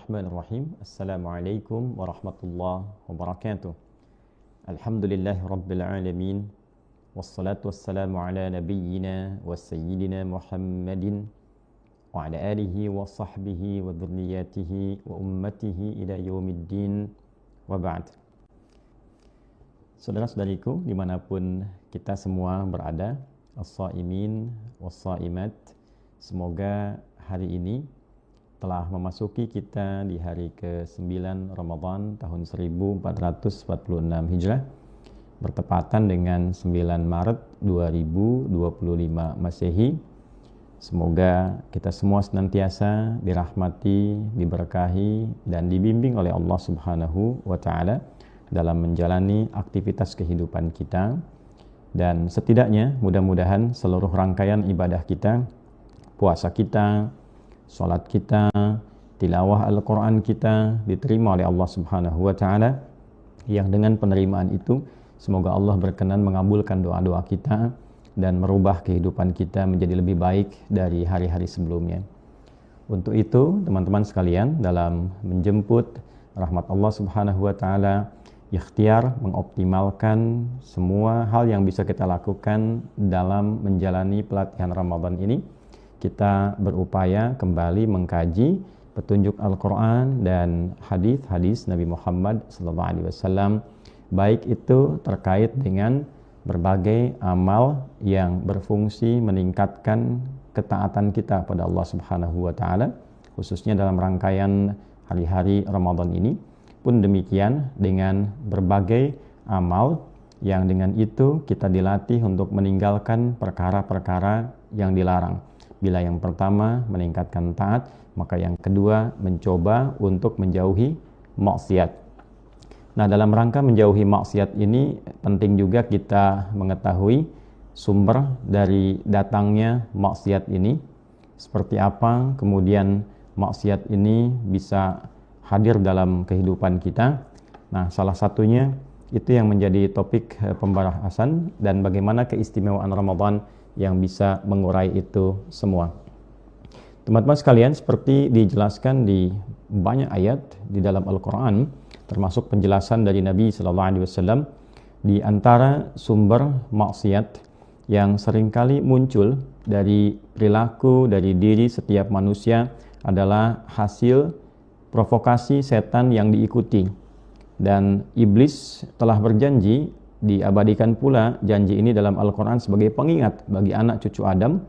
Bismillahirrahmanirrahim. Assalamualaikum warahmatullahi wabarakatuh. Alhamdulillahi rabbil alamin. Wassalatu wassalamu ala nabiyyina wa sayyidina Muhammadin wa ala alihi wa sahbihi wa dhurriyyatihi wa ummatihi ila yaumiddin wa ba'd. Saudara-saudariku dimanapun kita semua berada, as-saimin was-saimat, semoga hari ini telah memasuki kita di hari ke-9 Ramadan tahun 1446 Hijrah, bertepatan dengan 9 Maret 2025 Masehi. Semoga kita semua senantiasa dirahmati, diberkahi, dan dibimbing oleh Allah Subhanahu wa Ta'ala dalam menjalani aktivitas kehidupan kita. Dan setidaknya mudah-mudahan seluruh rangkaian ibadah kita, puasa kita, salat kita, tilawah Al-Quran kita diterima oleh Allah Subhanahu wa Ta'ala, yang dengan penerimaan itu semoga Allah berkenan mengabulkan doa-doa kita dan merubah kehidupan kita menjadi lebih baik dari hari-hari sebelumnya. Untuk itu teman-teman sekalian, dalam menjemput rahmat Allah Subhanahu wa Ta'ala, ikhtiar mengoptimalkan semua hal yang bisa kita lakukan dalam menjalani pelatihan Ramadan ini, kita berupaya kembali mengkaji petunjuk Al-Quran dan hadis-hadis Nabi Muhammad SAW, baik itu terkait dengan berbagai amal yang berfungsi meningkatkan ketaatan kita pada Allah Subhanahu wa Ta'ala, khususnya dalam rangkaian hari-hari Ramadan ini. Pun demikian dengan berbagai amal yang dengan itu kita dilatih untuk meninggalkan perkara-perkara yang dilarang. Bila yang pertama meningkatkan taat, maka yang kedua mencoba untuk menjauhi maksiat. Nah, dalam rangka menjauhi maksiat ini penting juga kita mengetahui sumber dari datangnya maksiat ini, seperti apa kemudian maksiat ini bisa hadir dalam kehidupan kita. Nah, salah satunya itu yang menjadi topik pembahasan, dan bagaimana keistimewaan Ramadan yang bisa mengurai itu semua. Teman-teman sekalian, seperti dijelaskan di banyak ayat di dalam Al-Quran, termasuk penjelasan dari Nabi SAW, di antara sumber maksiat yang seringkali muncul dari perilaku, dari diri setiap manusia adalah hasil provokasi setan yang diikuti. Dan iblis telah berjanji, diabadikan pula janji ini dalam Al-Quran sebagai pengingat bagi anak cucu Adam,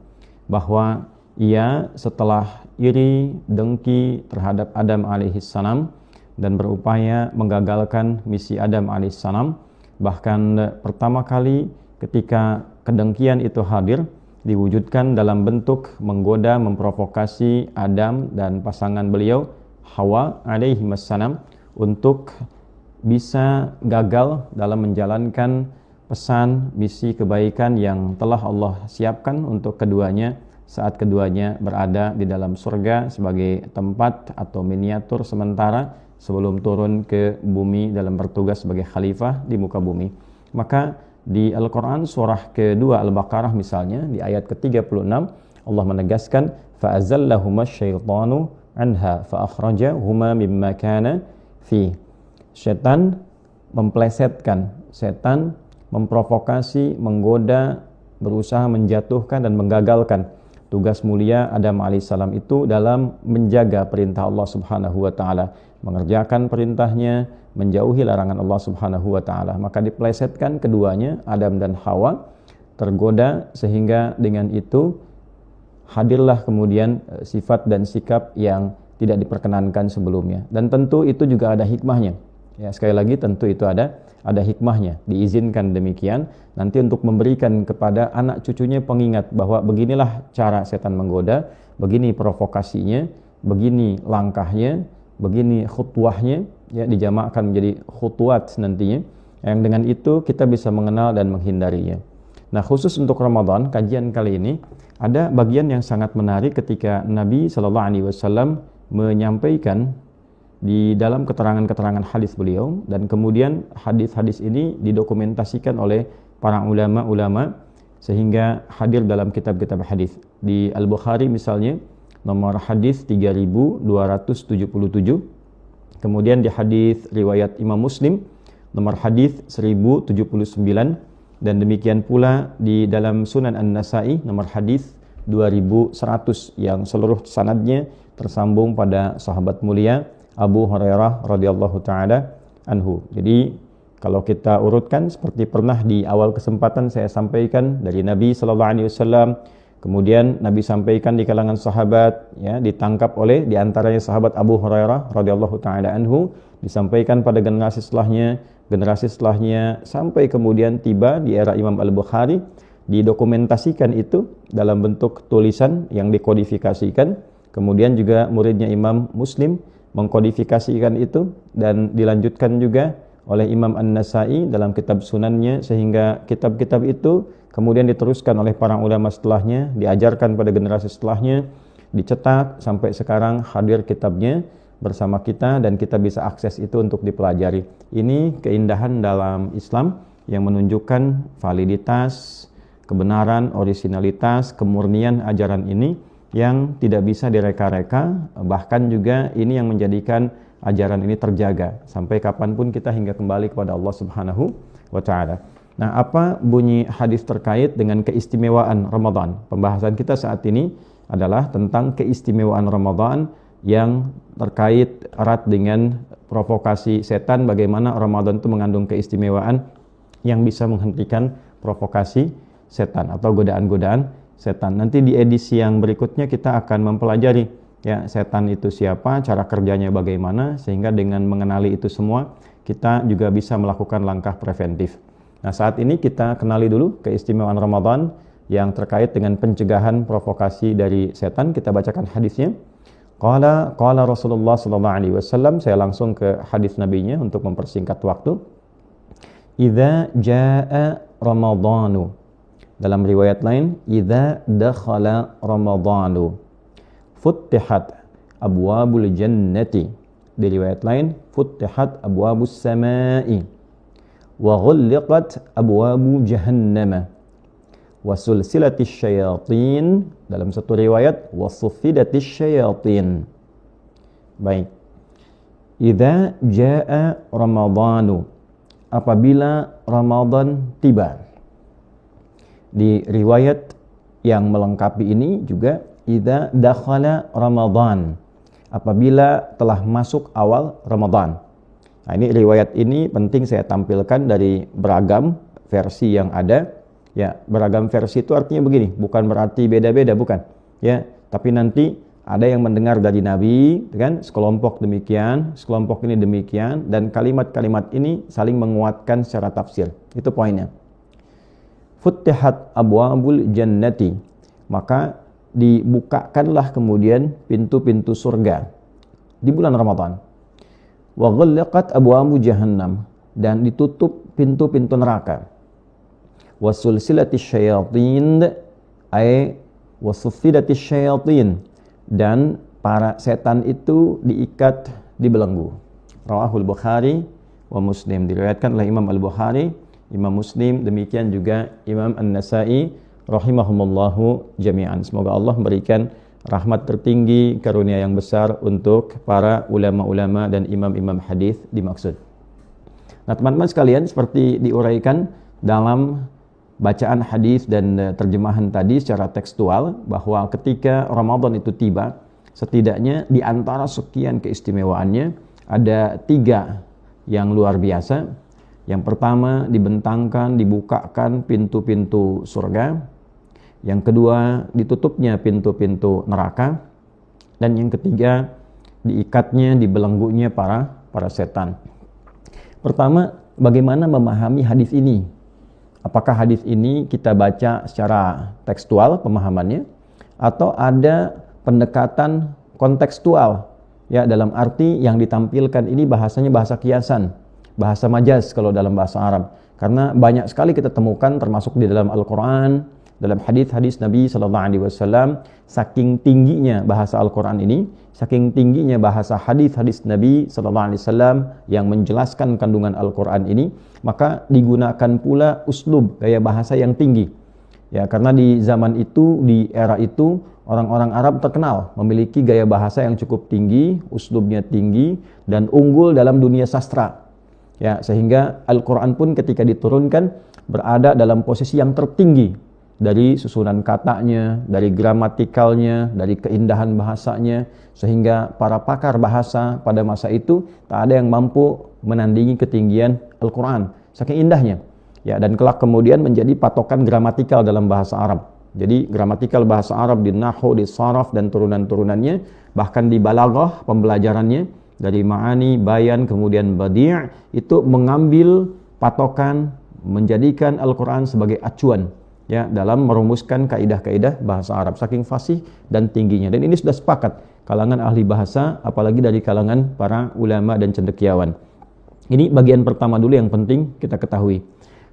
bahwa ia setelah iri, dengki terhadap Adam alaihissalam dan berupaya menggagalkan misi Adam alaihissalam, bahkan pertama kali ketika kedengkian itu hadir, diwujudkan dalam bentuk menggoda, memprovokasi Adam dan pasangan beliau Hawa alaihissalam untuk bisa gagal dalam menjalankan pesan misi kebaikan yang telah Allah siapkan untuk keduanya saat keduanya berada di dalam surga sebagai tempat atau miniatur sementara sebelum turun ke bumi dalam bertugas sebagai khalifah di muka bumi. Maka di Al-Quran surah kedua Al-Baqarah misalnya di ayat ke-36 Allah menegaskan fa'azallahuma syaitanu anha fa'akhrajahuma mimma kana fi. Setan memplesetkan, setan memprovokasi, menggoda, berusaha menjatuhkan dan menggagalkan tugas mulia Adam alaihissalam itu dalam menjaga perintah Allah Subhanahu wa Ta'ala, mengerjakan perintahnya, menjauhi larangan Allah Subhanahu wa Ta'ala. Maka diplesetkan keduanya, Adam dan Hawa, tergoda, sehingga dengan itu hadirlah kemudian sifat dan sikap yang tidak diperkenankan sebelumnya. Dan tentu itu juga ada hikmahnya. Ya, sekali lagi tentu itu ada hikmahnya, diizinkan demikian nanti untuk memberikan kepada anak cucunya pengingat bahwa beginilah cara setan menggoda, begini provokasinya, begini langkahnya, begini khutwahnya, ya, dijamakkan menjadi khutwat nantinya, yang dengan itu kita bisa mengenal dan menghindarinya. Nah, khusus untuk Ramadan, kajian kali ini ada bagian yang sangat menarik ketika Nabi SAW menyampaikan di dalam keterangan-keterangan hadis beliau, dan kemudian hadis-hadis ini didokumentasikan oleh para ulama-ulama sehingga hadir dalam kitab-kitab hadis. Di Al-Bukhari misalnya nomor hadis 3277. Kemudian di hadis riwayat Imam Muslim nomor hadis 1079, dan demikian pula di dalam Sunan An-Nasa'i nomor hadis 2100 yang seluruh sanadnya tersambung pada sahabat mulia Abu Hurairah radhiyallahu taala anhu. Jadi kalau kita urutkan seperti pernah di awal kesempatan saya sampaikan dari Nabi sallallahu alaihi wasallam, kemudian Nabi sampaikan di kalangan sahabat, ya, ditangkap oleh di antaranya sahabat Abu Hurairah radhiyallahu taala anhu, disampaikan pada generasi setelahnya sampai kemudian tiba di era Imam Al-Bukhari, didokumentasikan itu dalam bentuk tulisan yang dikodifikasikan. Kemudian juga muridnya Imam Muslim mengkodifikasikan itu dan dilanjutkan juga oleh Imam An-Nasa'i dalam kitab sunannya, sehingga kitab-kitab itu kemudian diteruskan oleh para ulama setelahnya, diajarkan pada generasi setelahnya, dicetak sampai sekarang hadir kitabnya bersama kita dan kita bisa akses itu untuk dipelajari. Ini keindahan dalam Islam yang menunjukkan validitas, kebenaran, orisinalitas, kemurnian ajaran ini yang tidak bisa direka-reka, bahkan juga ini yang menjadikan ajaran ini terjaga sampai kapanpun kita hingga kembali kepada Allah Subhanahu wa Ta'ala. Nah, apa bunyi hadis terkait dengan keistimewaan Ramadan? Pembahasan kita saat ini adalah tentang keistimewaan Ramadan yang terkait erat dengan provokasi setan, bagaimana Ramadan itu mengandung keistimewaan yang bisa menghentikan provokasi setan atau godaan-godaan setan. Nanti di edisi yang berikutnya kita akan mempelajari, ya, setan itu siapa, cara kerjanya bagaimana, sehingga dengan mengenali itu semua kita juga bisa melakukan langkah preventif. Nah, saat ini kita kenali dulu keistimewaan Ramadan yang terkait dengan pencegahan provokasi dari setan. Kita bacakan hadisnya. Qala Rasulullah sallallahu alaihi wasallam, saya langsung ke hadis nabinya untuk mempersingkat waktu. Idza jaa Ramadhanu. Dalam riwayat lain, idza dakhala Ramadhanu futtihat abwabul jannati. Di riwayat lain, futtihat abwabus samai wa ghulliqat abwabu jahannam wa sulsilatis syayatin. Dalam satu riwayat, wa suffidatis syayatin. Baik. Idza jaa Ramadhanu, apabila Ramadan tiba. Di riwayat yang melengkapi ini juga idza dakhala Ramadan, apabila telah masuk awal Ramadan. Nah, ini riwayat ini penting saya tampilkan dari beragam versi yang ada. Ya, beragam versi itu artinya begini, bukan berarti beda-beda, bukan. Ya, tapi nanti ada yang mendengar dari Nabi, kan, sekelompok demikian, sekelompok ini demikian, dan kalimat-kalimat ini saling menguatkan secara tafsir. Itu poinnya. Futtihat abwabul jannati, maka dibukakanlah kemudian pintu-pintu surga di bulan Ramadan. Wa ghulliqat abwabu jahannam, dan ditutup pintu-pintu neraka. Wa sulsilatis syayatin, ay wa suffidatis syayatin, dan para setan itu diikat, dibelenggu. Rawahul Bukhari wa Muslim, diriwayatkan oleh Imam Al-Bukhari, Imam Muslim, demikian juga Imam An-Nasa'i rahimahumullahu jami'an. Semoga Allah memberikan rahmat tertinggi, karunia yang besar untuk para ulama-ulama dan imam-imam hadis dimaksud. Nah, teman-teman sekalian, seperti diuraikan dalam bacaan hadis dan terjemahan tadi secara tekstual, bahwa ketika Ramadan itu tiba, setidaknya di antara sekian keistimewaannya ada 3 yang luar biasa. Yang pertama, dibentangkan, dibukakan pintu-pintu surga. Yang kedua, ditutupnya pintu-pintu neraka. Dan yang ketiga, diikatnya, dibelenggunya para setan. Pertama, bagaimana memahami hadis ini? Apakah hadis ini kita baca secara tekstual pemahamannya, atau ada pendekatan kontekstual, ya, dalam arti yang ditampilkan ini bahasanya bahasa kiasan, bahasa majaz kalau dalam bahasa Arab. Karena banyak sekali kita temukan termasuk di dalam Al-Quran, dalam hadis-hadis Nabi SAW, saking tingginya bahasa Al-Quran ini, saking tingginya bahasa hadis-hadis Nabi SAW yang menjelaskan kandungan Al-Quran ini, maka digunakan pula uslub, gaya bahasa yang tinggi. Ya, karena di zaman itu, di era itu, orang-orang Arab terkenal memiliki gaya bahasa yang cukup tinggi, uslubnya tinggi, dan unggul dalam dunia sastra. Ya, sehingga Al-Quran pun ketika diturunkan berada dalam posisi yang tertinggi dari susunan katanya, dari gramatikalnya, dari keindahan bahasanya, sehingga para pakar bahasa pada masa itu tak ada yang mampu menandingi ketinggian Al-Quran, saking indahnya. Ya, dan kelak kemudian menjadi patokan gramatikal dalam bahasa Arab. Jadi gramatikal bahasa Arab di nahwu, di saraf dan turunan-turunannya, bahkan di balaghah pembelajarannya dari ma'ani, bayan, kemudian badi', itu mengambil patokan, menjadikan Al-Quran sebagai acuan ya dalam merumuskan kaidah-kaidah bahasa Arab, saking fasih dan tingginya. Dan ini sudah sepakat kalangan ahli bahasa, apalagi dari kalangan para ulama dan cendekiawan. Ini bagian pertama dulu yang penting kita ketahui.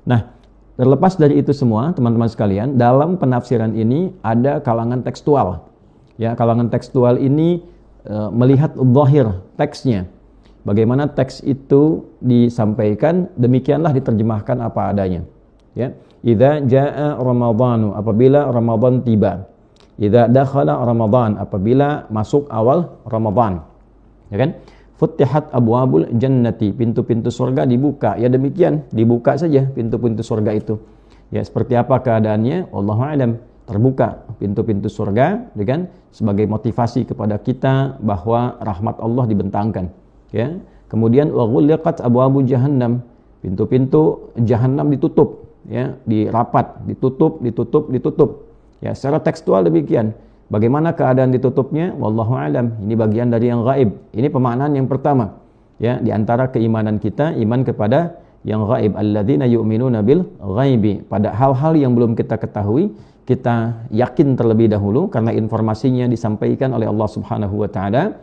Nah, terlepas dari itu semua, teman-teman sekalian, dalam penafsiran ini ada kalangan tekstual. Ya, kalangan tekstual ini melihat zahir teksnya. Bagaimana teks itu disampaikan, demikianlah diterjemahkan apa adanya. Ya, idza jaa ramadhanu, apabila Ramadan tiba. Idza dakhala Ramadan, apabila masuk awal Ramadan. Ya kan? Futtihat abwabul jannati, pintu-pintu surga dibuka. Ya demikian, dibuka saja pintu-pintu surga itu. Ya, seperti apa keadaannya? Wallahu a'lam. Terbuka pintu-pintu surga, ya kan? Sebagai motivasi kepada kita bahwa rahmat Allah dibentangkan. Ya. Kemudian wa ghulliqat abwabu jahannam, pintu-pintu jahannam ditutup, ya, dirapat, ditutup. Ya, secara tekstual demikian. Bagaimana keadaan ditutupnya? Wallahu alam. Ini bagian dari yang gaib. Ini pemaknaan yang pertama. Ya, di antara keimanan kita, iman kepada yang gaib. Alladzina yu'minuna bil ghaibi. Pada hal-hal yang belum kita ketahui, kita yakin terlebih dahulu karena informasinya disampaikan oleh Allah Subhanahu wa taala.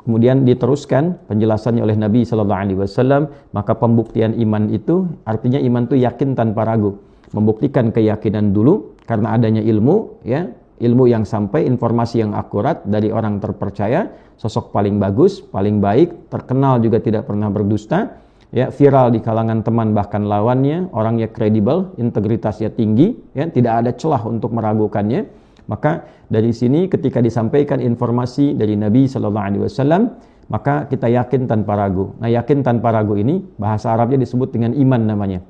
Kemudian diteruskan penjelasannya oleh Nabi sallallahu alaihi wasallam, maka pembuktian iman itu artinya iman itu yakin tanpa ragu. Membuktikan keyakinan dulu karena adanya ilmu, ya. Ilmu yang sampai, informasi yang akurat dari orang terpercaya, sosok paling bagus, paling baik, terkenal juga tidak pernah berdusta, ya, viral di kalangan teman bahkan lawannya, orangnya kredibel, integritasnya tinggi, ya, tidak ada celah untuk meragukannya. Maka dari sini ketika disampaikan informasi dari Nabi sallallahu alaihi wasallam, maka kita yakin tanpa ragu. Nah, yakin tanpa ragu ini bahasa Arabnya disebut dengan iman namanya.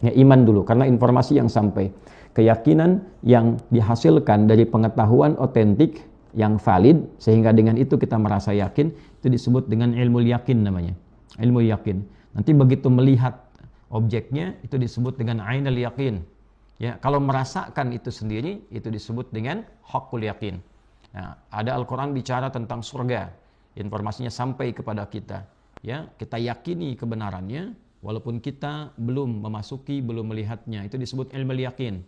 Ya, iman dulu karena informasi yang sampai. Keyakinan yang dihasilkan dari pengetahuan otentik yang valid, sehingga dengan itu kita merasa yakin, itu disebut dengan ilmu yakin namanya. Ilmu yakin. Nanti begitu melihat objeknya, itu disebut dengan ainul yakin. Ya, kalau merasakan itu sendiri, itu disebut dengan haqqul yakin. Nah, ada Al-Quran bicara tentang surga, informasinya sampai kepada kita. Ya, kita yakini kebenarannya, walaupun kita belum memasuki, belum melihatnya, itu disebut ilmu yakin.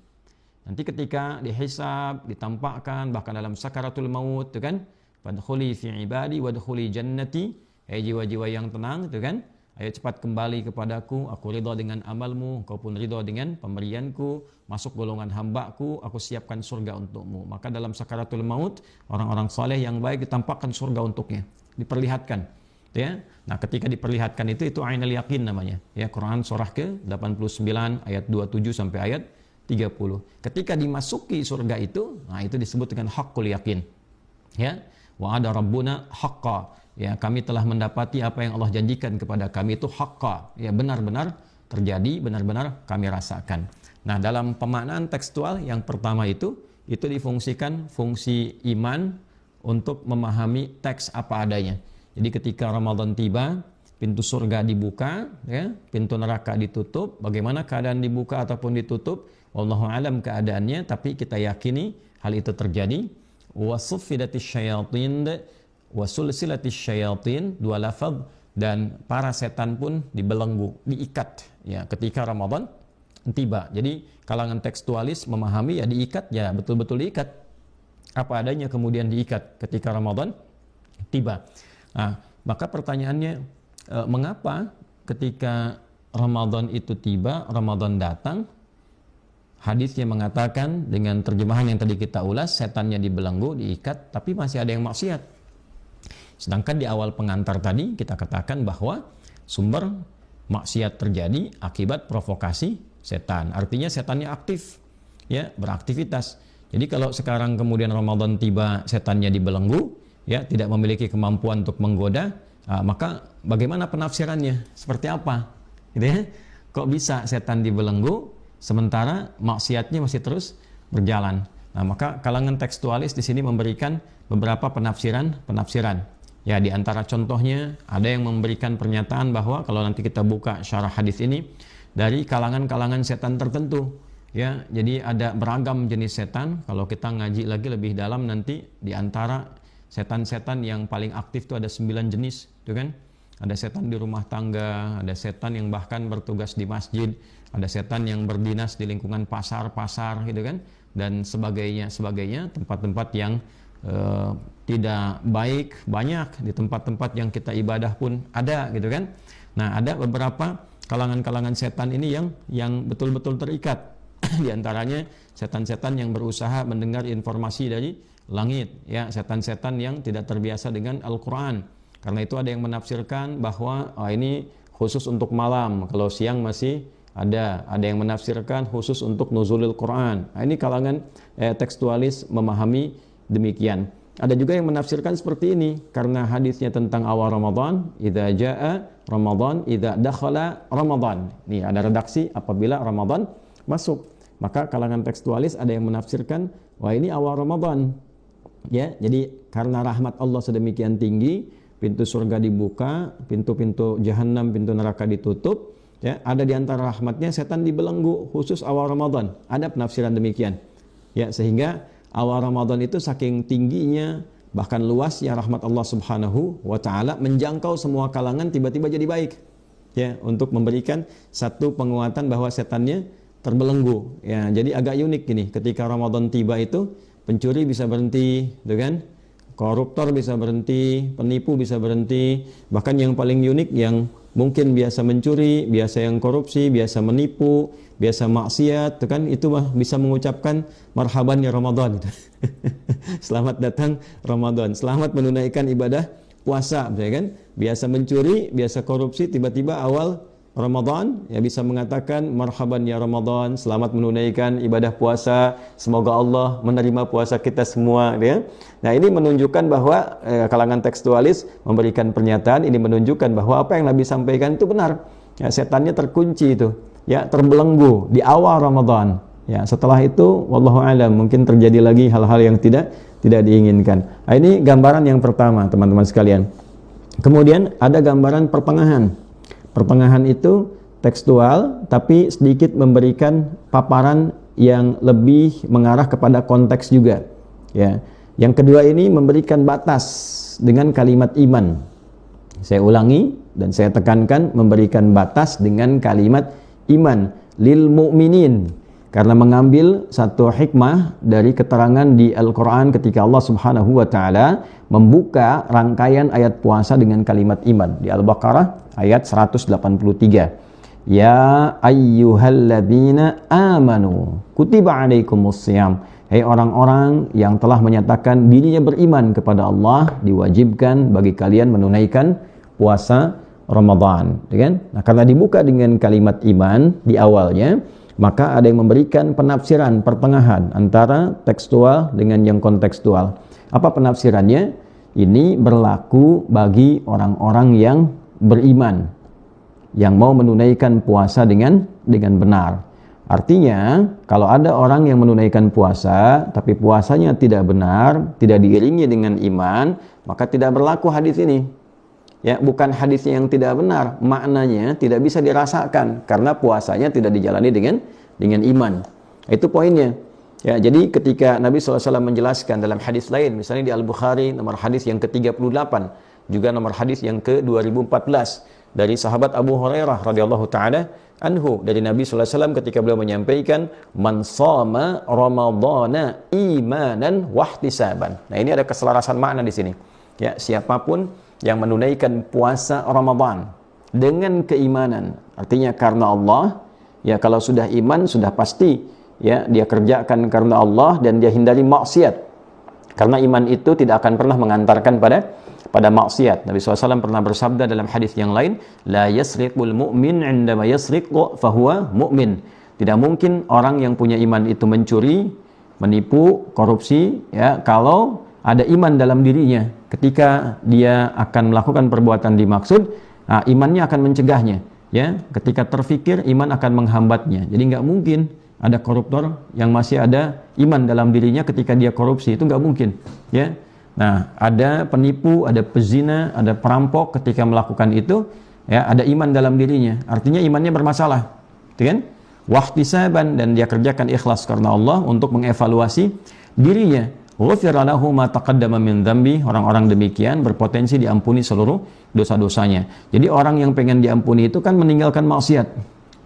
Nanti ketika dihisab, ditampakkan, bahkan dalam sakaratul maut, itu kan, fadkhuli fi ibadi wadkhuli jannati, jiwa-jiwa yang tenang, itu kan, ayo cepat kembali kepadaku, aku ridha dengan amalmu, kau pun ridha dengan pemberianku, masuk golongan hambaku, aku siapkan surga untukmu. Maka dalam sakaratul maut, orang-orang saleh yang baik ditampakkan surga untuknya, diperlihatkan. Ya. Nah, ketika diperlihatkan itu ainul yakin namanya. Ya, Quran surah ke-89 ayat 27 sampai ayat 30. Ketika dimasuki surga itu, nah itu disebut dengan haqqul yakin. Ya, wa ada rabbuna haqqa. Ya, kami telah mendapati apa yang Allah janjikan kepada kami itu haqqa. Ya, benar-benar terjadi, benar-benar kami rasakan. Nah, dalam pemaknaan tekstual yang pertama itu difungsikan fungsi iman untuk memahami teks apa adanya. Jadi ketika Ramadan tiba, pintu surga dibuka, ya, pintu neraka ditutup. Bagaimana keadaan dibuka ataupun ditutup? Wallahu alam keadaannya, tapi kita yakini hal itu terjadi. Wasuffidatis syayatin wasulsilatis syayatin, dua lafaz, dan para setan pun dibelenggu, diikat, ya, ketika Ramadan tiba. Jadi kalangan tekstualis memahami ya diikat, ya betul-betul diikat. Apa adanya kemudian diikat ketika Ramadan tiba. Nah, maka pertanyaannya, mengapa ketika Ramadan itu tiba, Ramadan datang, hadisnya mengatakan dengan terjemahan yang tadi kita ulas, setannya dibelenggu, diikat, tapi masih ada yang maksiat. Sedangkan di awal pengantar tadi kita katakan bahwa sumber maksiat terjadi akibat provokasi setan. Artinya setannya aktif, ya, beraktivitas. Jadi kalau sekarang kemudian Ramadan tiba, setannya dibelenggu, ya tidak memiliki kemampuan untuk menggoda, maka bagaimana penafsirannya? Seperti apa? Gitu ya? Kok bisa setan dibelenggu sementara maksiatnya masih terus berjalan? Nah, maka kalangan tekstualis di sini memberikan beberapa penafsiran. Ya, di antara contohnya ada yang memberikan pernyataan bahwa kalau nanti kita buka syarah hadis ini dari kalangan-kalangan setan tertentu. Ya, jadi ada beragam jenis setan. Kalau kita ngaji lagi lebih dalam nanti di antara setan-setan yang paling aktif itu ada 9 jenis, itu kan? Ada setan di rumah tangga, ada setan yang bahkan bertugas di masjid, ada setan yang berdinas di lingkungan pasar-pasar, gitu kan? Dan sebagainya, tempat-tempat yang tidak baik banyak, di tempat-tempat yang kita ibadah pun ada, gitu kan? Nah, ada beberapa kalangan-kalangan setan ini yang betul-betul terikat. Di antaranya setan-setan yang berusaha mendengar informasi dari langit, ya, setan-setan yang tidak terbiasa dengan Al-Quran. Karena itu ada yang menafsirkan bahwa ini khusus untuk malam, kalau siang masih ada yang menafsirkan khusus untuk nuzulil Quran. Nah, ini kalangan tekstualis memahami demikian. Ada juga yang menafsirkan seperti ini, karena hadisnya tentang awal Ramadan, idza jaa Ramadan, idza dakhala Ramadan. Nih ada redaksi apabila Ramadan masuk. Maka kalangan tekstualis ada yang menafsirkan, wah ini awal Ramadan. Ya, jadi karena rahmat Allah sedemikian tinggi, pintu surga dibuka, pintu-pintu jahanam, pintu neraka ditutup, ya, ada di antara rahmatnya setan dibelenggu khusus awal Ramadan. Ada penafsiran demikian. Ya, sehingga awal Ramadan itu saking tingginya, bahkan luasnya rahmat Allah Subhanahu wa taala menjangkau semua kalangan, tiba-tiba jadi baik. Ya, untuk memberikan satu penguatan bahwa setannya terbelenggu. Ya, jadi agak unik gini, ketika Ramadan tiba itu pencuri bisa berhenti, gitu kan? Koruptor bisa berhenti, penipu bisa berhenti, bahkan yang paling unik yang mungkin biasa mencuri, biasa yang korupsi, biasa menipu, biasa maksiat, itu mah bisa mengucapkan marhaban ya Ramadan. Selamat datang Ramadan, selamat menunaikan ibadah puasa, ya kan? Biasa mencuri, biasa korupsi, tiba-tiba awal Ramadan ya bisa mengatakan marhaban ya Ramadan, selamat menunaikan ibadah puasa, semoga Allah menerima puasa kita semua, ya. Nah, ini menunjukkan bahwa kalangan tekstualis memberikan pernyataan ini, menunjukkan bahwa apa yang Nabi sampaikan itu benar. Ya, setannya terkunci itu, ya, terbelenggu di awal Ramadan. Ya, setelah itu wallahu alam mungkin terjadi lagi hal-hal yang tidak diinginkan. Nah, ini gambaran yang pertama, teman-teman sekalian. Kemudian ada gambaran pertengahan. Pertengahan itu tekstual, tapi sedikit memberikan paparan yang lebih mengarah kepada konteks juga. Ya. Yang kedua ini memberikan batas dengan kalimat iman. Saya ulangi dan saya tekankan, memberikan batas dengan kalimat iman lil mu'minin. Karena mengambil satu hikmah dari keterangan di Al-Quran ketika Allah Subhanahu wa ta'ala membuka rangkaian ayat puasa dengan kalimat iman. Di Al-Baqarah ayat 183. Ya ayyuhalladzina amanu kutiba alaikumussyam. Hei orang-orang yang telah menyatakan dirinya beriman kepada Allah, diwajibkan bagi kalian menunaikan puasa Ramadan. Nah, karena dibuka dengan kalimat iman di awalnya, maka ada yang memberikan penafsiran pertengahan antara tekstual dengan yang kontekstual. Apa penafsirannya? Ini berlaku bagi orang-orang yang beriman, yang mau menunaikan puasa dengan benar. Artinya, kalau ada orang yang menunaikan puasa, tapi puasanya tidak benar, tidak diiringi dengan iman, maka tidak berlaku hadis ini. Ya, bukan hadisnya yang tidak benar, maknanya tidak bisa dirasakan karena puasanya tidak dijalani dengan iman. Itu poinnya. Ya, jadi ketika Nabi SAW menjelaskan dalam hadis lain, misalnya di Al-Bukhari nomor hadis yang ke-38, juga nomor hadis yang ke-2014 dari sahabat Abu Hurairah radhiyallahu taala anhu, dari Nabi SAW ketika beliau menyampaikan man shoma ramadhana imanan wahtisaban. Nah, ini ada keselarasan makna di sini. Ya, siapapun yang menunaikan puasa Ramadan dengan keimanan, artinya karena Allah, ya, kalau sudah iman sudah pasti, ya, dia kerjakan karena Allah dan dia hindari maksiat. Karena iman itu tidak akan pernah mengantarkan pada maksiat. Nabi SAW pernah bersabda dalam hadis yang lain, la yasriqul mu'min 'indama yasriqu fahuwa mu'min. Tidak mungkin orang yang punya iman itu mencuri menipu, korupsi, ya, kalau ada iman dalam dirinya, ketika dia akan melakukan perbuatan dimaksud, imannya akan mencegahnya, ya. Ketika terfikir, iman akan menghambatnya. Jadi nggak mungkin ada koruptor yang masih ada iman dalam dirinya ketika dia korupsi, itu nggak mungkin, ya. Nah, ada penipu, ada pezina, ada perampok ketika melakukan itu, ya, ada iman dalam dirinya. Artinya imannya bermasalah, gitu kan? Wahtisaban, dan dia kerjakan ikhlas karena Allah untuk mengevaluasi dirinya. Ghufira lahu ma taqaddama min dzambi. Orang-orang demikian berpotensi diampuni seluruh dosa-dosanya. Jadi orang yang pengen diampuni itu kan meninggalkan maksiat,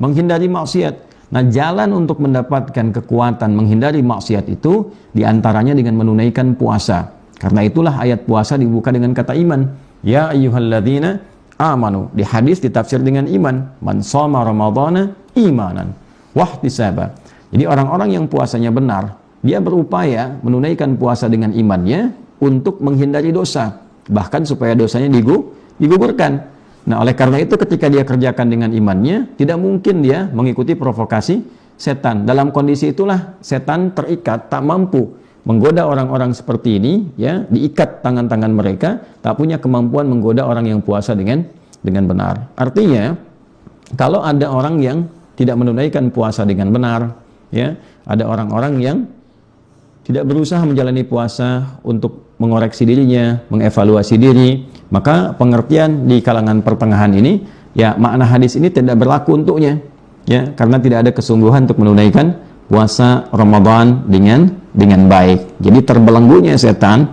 menghindari maksiat. Nah, jalan untuk mendapatkan kekuatan menghindari maksiat itu diantaranya dengan menunaikan puasa. Karena itulah ayat puasa dibuka dengan kata iman. Ya ayyuhalladzina amanu. Di hadis ditafsir dengan iman. Man shoma ramadhana imanan wahtisaba. Jadi orang-orang yang puasanya benar, dia berupaya menunaikan puasa dengan imannya untuk menghindari dosa, bahkan supaya dosanya digugurkan. Nah, oleh karena itu ketika dia kerjakan dengan imannya, tidak mungkin dia mengikuti provokasi setan. Dalam kondisi itulah setan terikat, tak mampu menggoda orang-orang seperti ini, ya, diikat tangan-tangan mereka, tak punya kemampuan menggoda orang yang puasa dengan benar. Artinya, kalau ada orang yang tidak menunaikan puasa dengan benar, ya, ada orang-orang yang tidak berusaha menjalani puasa untuk mengoreksi dirinya, mengevaluasi diri, maka pengertian di kalangan pertengahan ini, ya, makna hadis ini tidak berlaku untuknya, ya, karena tidak ada kesungguhan untuk menunaikan puasa Ramadan dengan baik. Jadi terbelenggunya setan,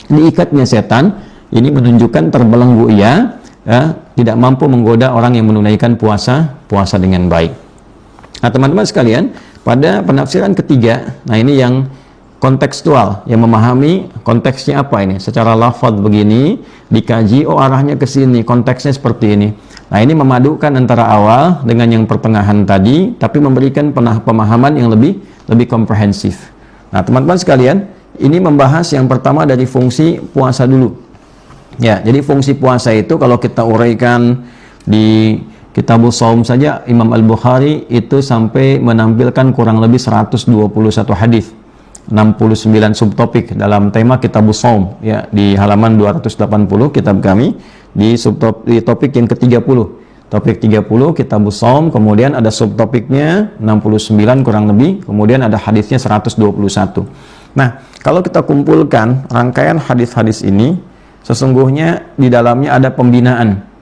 diikatnya setan, ini menunjukkan terbelenggu ia, ya, tidak mampu menggoda orang yang menunaikan puasa dengan baik. Nah, teman-teman sekalian, pada penafsiran ketiga, nah ini yang kontekstual, yang memahami konteksnya apa ini. Secara lafaz begini, dikaji, oh arahnya ke sini, konteksnya seperti ini. Nah, ini memadukan antara awal dengan yang pertengahan tadi, tapi memberikan pemahaman yang lebih komprehensif. Nah, teman-teman sekalian, ini membahas yang pertama dari fungsi puasa dulu. Ya, jadi fungsi puasa itu kalau kita uraikan di Kitabus Shaum saja, Imam Al-Bukhari itu sampai menampilkan kurang lebih 121 hadis, 69 subtopik dalam tema Kitabus Shaum, ya, di halaman 280 kitab kami, di topik yang ke-30. Topik 30 Kitabus Shaum, kemudian ada subtopiknya 69 kurang lebih, kemudian ada hadisnya 121. Nah, kalau kita kumpulkan rangkaian hadis-hadis ini, sesungguhnya di dalamnya ada pembinaan,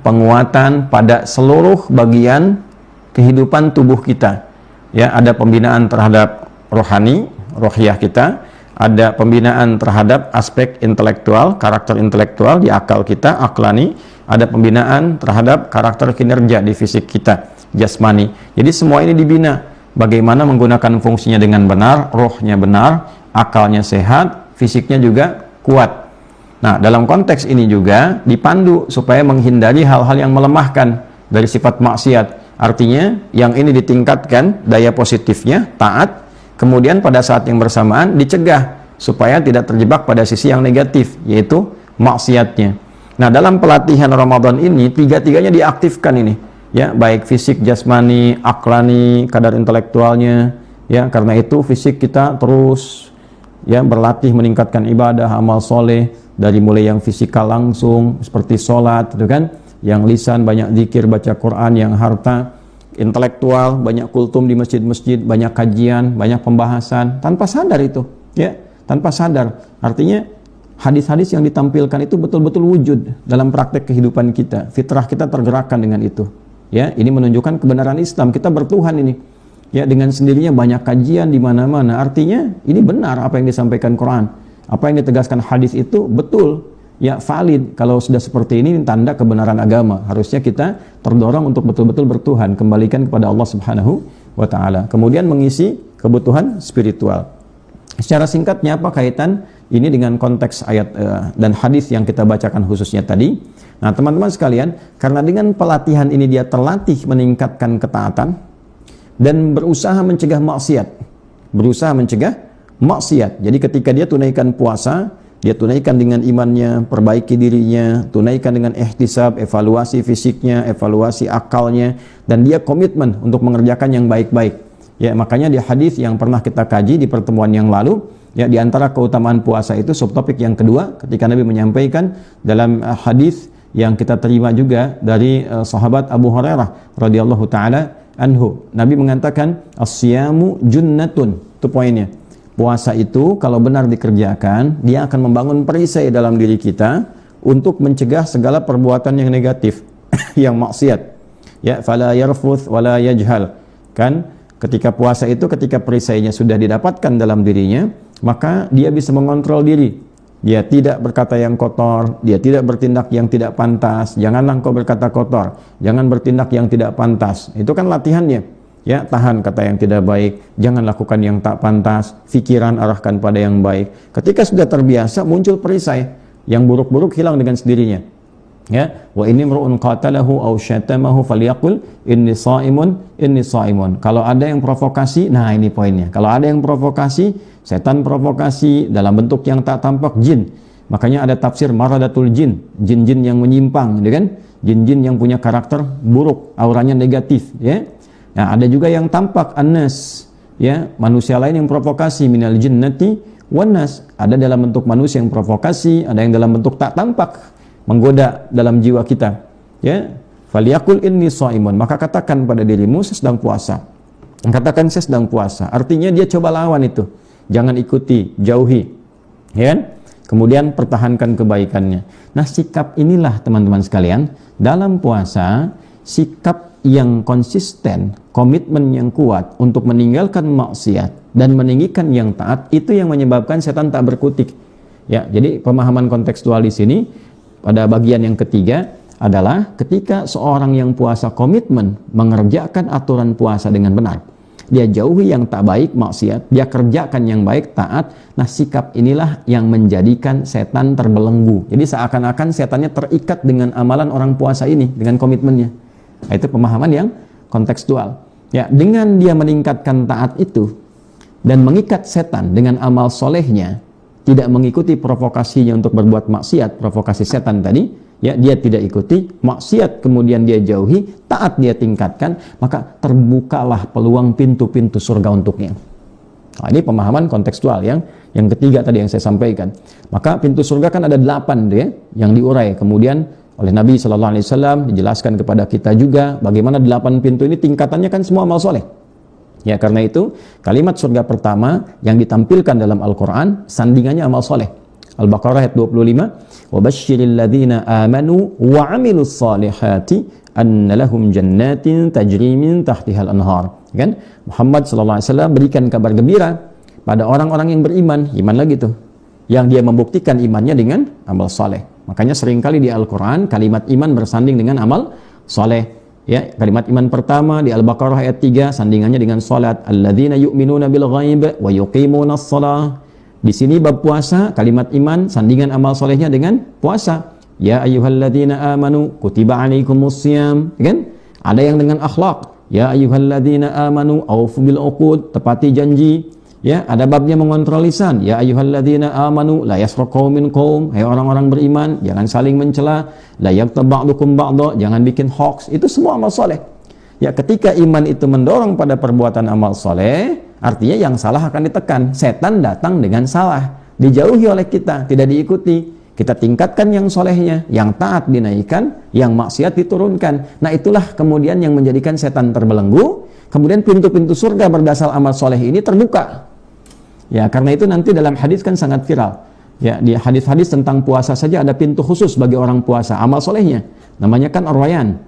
penguatan pada seluruh bagian kehidupan tubuh kita. Ya, ada pembinaan terhadap rohani, rohiyah kita, ada pembinaan terhadap aspek intelektual, karakter intelektual di akal kita, aklani, ada pembinaan terhadap karakter kinerja di fisik kita, jasmani. Jadi semua ini dibina. Bagaimana menggunakan fungsinya dengan benar, rohnya benar, akalnya sehat, fisiknya juga kuat. Nah, dalam konteks ini juga dipandu supaya menghindari hal-hal yang melemahkan dari sifat maksiat. Artinya, yang ini ditingkatkan daya positifnya, taat, kemudian pada saat yang bersamaan dicegah supaya tidak terjebak pada sisi yang negatif, yaitu maksiatnya. Nah, dalam pelatihan Ramadan ini, tiga-tiganya diaktifkan ini, ya, baik fisik, jasmani, aklani, kadar intelektualnya, ya, karena itu fisik kita terus, ya, berlatih meningkatkan ibadah, amal soleh, dari mulai yang fisikal langsung seperti sholat, itu kan, yang lisan banyak zikir, baca Quran, yang harta intelektual banyak kultum di masjid-masjid, banyak kajian, banyak pembahasan, tanpa sadar itu, ya, tanpa sadar. Artinya hadis-hadis yang ditampilkan itu betul-betul wujud dalam praktek kehidupan kita, fitrah kita tergerakkan dengan itu, ya. Ini menunjukkan kebenaran Islam, kita bertuhan ini, ya, dengan sendirinya banyak kajian di mana-mana. Artinya ini benar apa yang disampaikan Quran. Apa yang ditegaskan hadis itu betul, ya, valid. Kalau sudah seperti ini tanda kebenaran agama. Harusnya kita terdorong untuk betul-betul bertuhan, kembalikan kepada Allah Subhanahu wa taala. Kemudian mengisi kebutuhan spiritual. Secara singkatnya apa kaitan ini dengan konteks ayat dan hadis yang kita bacakan khususnya tadi? Nah, teman-teman sekalian, karena dengan pelatihan ini dia terlatih meningkatkan ketaatan dan berusaha mencegah maksiat. Jadi ketika dia tunaikan puasa, dia tunaikan dengan imannya, perbaiki dirinya, tunaikan dengan ihtisab, evaluasi fisiknya, evaluasi akalnya, dan dia komitmen untuk mengerjakan yang baik-baik. Ya, makanya di hadis yang pernah kita kaji di pertemuan yang lalu, ya, di antara keutamaan puasa itu subtopik yang kedua ketika Nabi menyampaikan dalam hadis yang kita terima juga dari sahabat Abu Hurairah radhiyallahu taala anhu. Nabi mengatakan as-siyamu junnatun. Itu poinnya. Puasa itu kalau benar dikerjakan, dia akan membangun perisai dalam diri kita untuk mencegah segala perbuatan yang negatif, yang maksiat. Ya, fala yarfuth wala yajhal. Kan ketika puasa itu, ketika perisainya sudah didapatkan dalam dirinya, maka dia bisa mengontrol diri. Dia tidak berkata yang kotor, dia tidak bertindak yang tidak pantas. Janganlah engkau berkata kotor, jangan bertindak yang tidak pantas. Itu kan latihannya. Ya, tahan kata yang tidak baik, jangan lakukan yang tak pantas, pikiran arahkan pada yang baik. Ketika sudah terbiasa, muncul perisai. Yang buruk-buruk hilang dengan sendirinya. Ya, wa inni imru'un qatalahu aw syatamahu falyaqul inni shaimun. Kalau ada yang provokasi, nah ini poinnya. Kalau ada yang provokasi, setan provokasi dalam bentuk yang tak tampak, jin. Makanya ada tafsir maradatul jin, jin-jin yang menyimpang, gitu kan? Jin-jin yang punya karakter buruk, auranya negatif, ya. Nah, ada juga yang tampak, annas, ya, manusia lain yang provokasi, minal jinnati wan nas. Ada dalam bentuk manusia yang provokasi, ada yang dalam bentuk tak tampak, menggoda dalam jiwa kita, ya. Falyaqul inni shaimun, maka katakan pada dirimu saya sedang puasa. Katakan saya sedang puasa, artinya dia coba lawan itu, jangan ikuti, jauhi, ya kan? Kemudian pertahankan kebaikannya. Nah, sikap inilah teman-teman sekalian, dalam puasa, sikap yang konsisten, komitmen yang kuat untuk meninggalkan maksiat dan meninggikan yang taat, itu yang menyebabkan setan tak berkutik. Ya, jadi pemahaman kontekstual di sini pada bagian yang ketiga adalah ketika seorang yang puasa komitmen mengerjakan aturan puasa dengan benar, dia jauhi yang tak baik, maksiat, dia kerjakan yang baik, taat. Nah, sikap inilah yang menjadikan setan terbelenggu. Jadi seakan-akan setannya terikat dengan amalan orang puasa ini, dengan komitmennya. Nah, itu pemahaman yang kontekstual. Ya, dengan dia meningkatkan taat itu dan mengikat setan dengan amal solehnya, tidak mengikuti provokasinya untuk berbuat maksiat, provokasi setan tadi, ya, dia tidak ikuti, maksiat kemudian dia jauhi, taat dia tingkatkan, maka terbukalah peluang pintu-pintu surga untuknya. Nah, ini pemahaman kontekstual yang ketiga tadi yang saya sampaikan. Maka pintu surga kan ada 8 ya, yang diurai kemudian oleh Nabi SAW, dijelaskan kepada kita juga bagaimana 8 pintu ini tingkatannya kan semua amal soleh. Ya, karena itu kalimat surga pertama yang ditampilkan dalam Al-Quran sandingannya amal soleh. Al-Baqarah ayat 25, وَبَشِّرِ الَّذِينَ آمَنُوا وَعَمِلُوا الصَّالِحَاتِ أَنَّ لَهُمْ جَنَّاتٍ تَجْرِي مِنْ تَحْتِهَا الْأَنْهَارِ. Kan? Muhammad SAW berikan kabar gembira pada orang-orang yang beriman, iman lagi tuh, yang dia membuktikan imannya dengan amal soleh. Makanya seringkali di Al-Quran kalimat iman bersanding dengan amal soleh. Ya, kalimat iman pertama di Al-Baqarah ayat 3 sandingannya dengan salat, alladzina yu'minuna bil ghaib wa yuqimunas shalah. Di sini bab puasa, kalimat iman sandingan amal solehnya dengan puasa. Ya ayyuhalladzina amanu kutiba alaikumus shiyam, kan? Ada yang dengan akhlak. Ya ayyuhalladzina amanu aufu bil uqud, tepati janji. Ya, ada babnya mengontrol lisan. Ya ayyuhalladzina amanu la yasraq qaumin qaum. Hai orang-orang beriman, jangan saling mencela. La yaghtab ba'dukum ba'dha, jangan bikin hoax. Itu semua amal soleh. Ya, ketika iman itu mendorong pada perbuatan amal soleh, artinya yang salah akan ditekan. Setan datang dengan salah, dijauhi oleh kita, tidak diikuti. Kita tingkatkan yang solehnya, yang taat dinaikkan, yang maksiat diturunkan. Nah, itulah kemudian yang menjadikan setan terbelenggu. Kemudian pintu-pintu surga berdasar amal soleh ini terbuka. Ya, karena itu nanti dalam hadis kan sangat viral. Ya, di hadis-hadis tentang puasa saja ada pintu khusus bagi orang puasa, amal solehnya. Namanya kan ar-rayyan.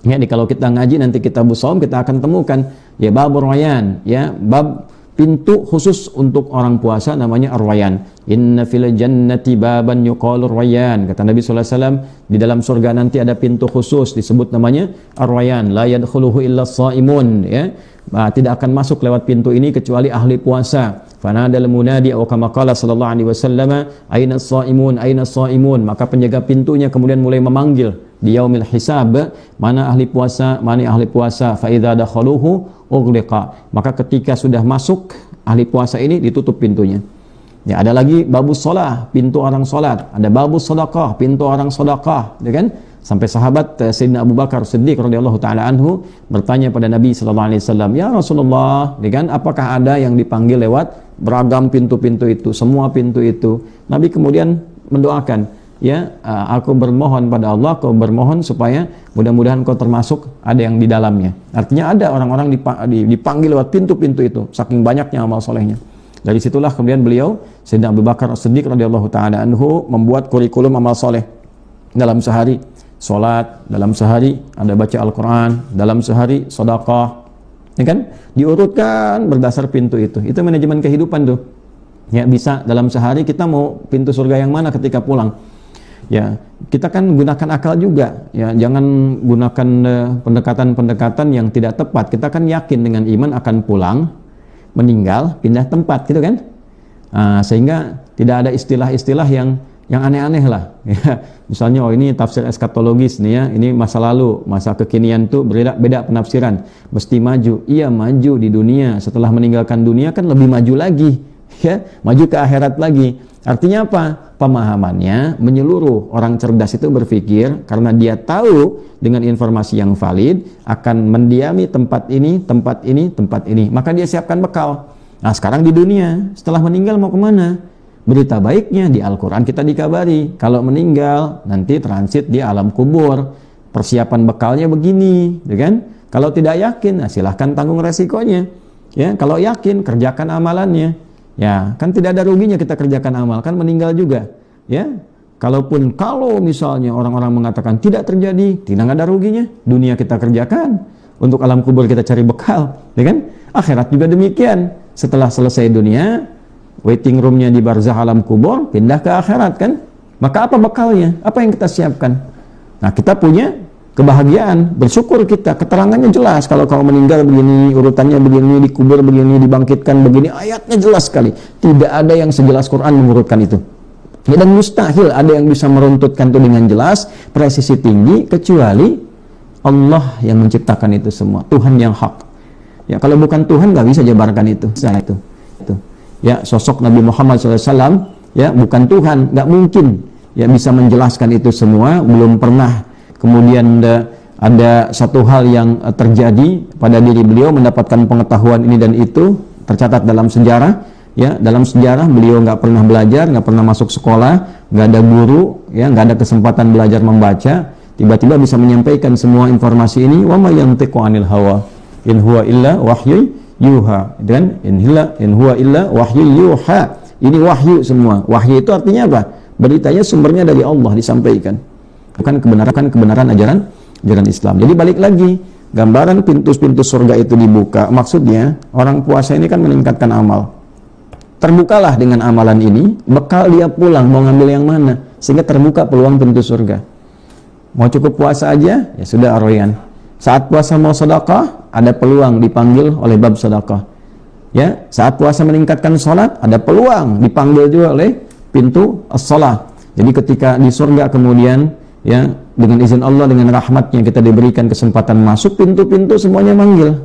Ya, kalau kita ngaji nanti kitab shaum kita akan temukan ya bab ar-rayyan, ya, bab pintu khusus untuk orang puasa namanya ar-rayyan. Inna fil jannati baban yuqalu ar-rayyan. Kata Nabi sallallahu alaihi wasallam, di dalam surga nanti ada pintu khusus disebut namanya ar-rayyan, la yadkhuluhu illa shaimun, ya. Tidak akan masuk lewat pintu ini kecuali ahli puasa. Fanadal munadi atau kama qala sallallahu alaihi wasallam, aina shaimun, aina shaimun. Maka penjaga pintunya kemudian mulai memanggil di yaumil hisab, mana ahli puasa, mana ahli puasa. Fa idza dakhaluhu ughliqa. Maka ketika sudah masuk ahli puasa ini ditutup pintunya. Ya, ada lagi babus shalah, pintu orang salat. Ada babus sedekah, pintu orang sedekah, ya kan? Sampai sahabat Sayyidina Abu Bakar Siddiq radhiyallahu taala anhu bertanya pada Nabi sallallahu alaihi wasallam, "Ya Rasulullah, apakah ada yang dipanggil lewat beragam pintu-pintu itu, semua pintu itu?" Nabi kemudian mendoakan, aku bermohon pada Allah, kau bermohon supaya mudah-mudahan kau termasuk ada yang di dalamnya. Artinya ada orang-orang dipanggil lewat pintu-pintu itu, saking banyaknya amal solehnya. Dari situlah kemudian beliau Sayyidina Abu Bakar Siddiq radhiyallahu taala anhu membuat kurikulum amal soleh. Dalam sehari salat, dalam sehari ada baca Al-Quran, dalam sehari sedekah, diurutkan berdasar pintu itu. Itu manajemen kehidupan tuh. Bisa dalam sehari kita mau pintu surga yang mana ketika pulang. Kita kan gunakan akal juga. Jangan gunakan pendekatan-pendekatan yang tidak tepat. Kita kan yakin dengan iman akan pulang, meninggal, pindah tempat, gitu kan? Sehingga tidak ada istilah-istilah yang aneh-aneh lah. Misalnya, ini tafsir eskatologis nih ini masa lalu, masa kekinian tuh beda penafsiran. Mesti maju. Iya, maju di dunia. Setelah meninggalkan dunia kan lebih maju lagi. Maju ke akhirat lagi. Artinya apa? Pemahamannya menyeluruh. Orang cerdas itu berpikir karena dia tahu dengan informasi yang valid akan mendiami tempat ini, tempat ini, tempat ini. Maka dia siapkan bekal. Nah, sekarang di dunia, setelah meninggal mau kemana? Berita baiknya di Al-Quran kita dikabari, kalau meninggal nanti transit di alam kubur, persiapan bekalnya begini, kan? Kalau tidak yakin, silahkan tanggung resikonya. Kalau yakin, kerjakan amalannya. Kan tidak ada ruginya kita kerjakan amal, kan meninggal juga. Kalau misalnya orang-orang mengatakan tidak terjadi, tidak ada ruginya. Dunia kita kerjakan, untuk alam kubur kita cari bekal, kan? Akhirat juga demikian. Setelah selesai dunia, waiting roomnya di barzah alam kubur, pindah ke akhirat, kan? Maka apa bekalnya? Apa yang kita siapkan? Nah, kita punya kebahagiaan, bersyukur kita, keterangannya jelas. Kalau kau meninggal begini, urutannya begini, dikubur begini, dibangkitkan begini, ayatnya jelas sekali. Tidak ada yang sejelas Quran mengurutkan itu. Dan mustahil ada yang bisa meruntutkan itu dengan jelas, presisi tinggi, kecuali Allah yang menciptakan itu semua, Tuhan yang hak. Kalau bukan Tuhan nggak bisa jabarkan itu. Sosok Nabi Muhammad SAW, bukan Tuhan, nggak mungkin bisa menjelaskan itu semua. Belum pernah kemudian ada satu hal yang terjadi pada diri beliau mendapatkan pengetahuan ini dan itu, tercatat dalam sejarah. Dalam sejarah beliau nggak pernah belajar, nggak pernah masuk sekolah, nggak ada guru, nggak ada kesempatan belajar membaca, tiba-tiba bisa menyampaikan semua informasi ini. Wa ma yantiqu 'anil hawa in huwa illa wahyu yuha, dan in huwa illa wahyu yuha. Ini wahyu semua. Wahyu itu artinya apa? Beritanya sumbernya dari Allah disampaikan, bukan kebenaran ajaran Islam. Jadi balik lagi, gambaran pintu-pintu surga itu dibuka, maksudnya orang puasa ini kan meningkatkan amal. Terbukalah dengan amalan ini, bekal dia pulang mau ngambil yang mana, sehingga terbuka peluang pintu surga. Mau cukup puasa aja, ya sudah arroyan. Saat puasa mau sedekah, ada peluang dipanggil oleh bab sedekah. Saat puasa meningkatkan sholat, ada peluang dipanggil juga oleh pintu as-shalah. Jadi ketika di surga kemudian, dengan izin Allah, dengan rahmatnya kita diberikan kesempatan masuk, pintu-pintu semuanya manggil.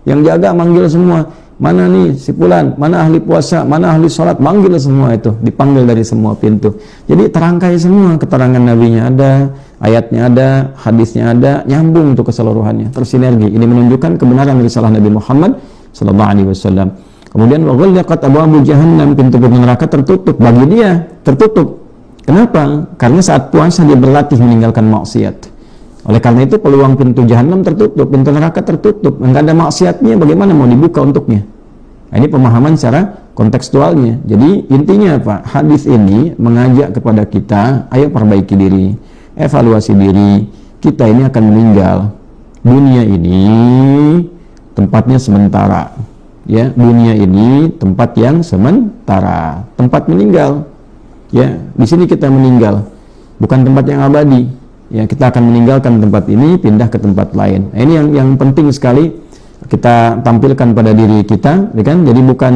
Yang jaga manggil semua. Mana nih si fulan, mana ahli puasa, mana ahli sholat, manggil semua itu, dipanggil dari semua pintu. Jadi terangkai semua, keterangan nabinya ada, ayatnya ada, hadisnya ada, nyambung untuk keseluruhannya, tersinergi. Ini menunjukkan kebenaran risalah Nabi Muhammad SAW. Kemudian wa ghallaqat abwabu jahannam, pintu-pintu neraka tertutup bagi dia, tertutup. Kenapa? Karena saat puasa dia berlatih meninggalkan maksiat. Oleh karena itu peluang pintu jahanam tertutup, pintu neraka tertutup, enggak ada maksiatnya, bagaimana mau dibuka untuknya? Nah, ini pemahaman secara kontekstualnya. Jadi intinya apa? Hadis ini mengajak kepada kita, ayo perbaiki diri, evaluasi diri. Kita ini akan meninggal. Dunia ini tempatnya sementara. Dunia ini tempat yang sementara, tempat meninggal. Di sini kita meninggal, bukan tempat yang abadi. Kita akan meninggalkan tempat ini, pindah ke tempat lain. Nah, ini yang penting sekali kita tampilkan pada diri kita, kan? Jadi bukan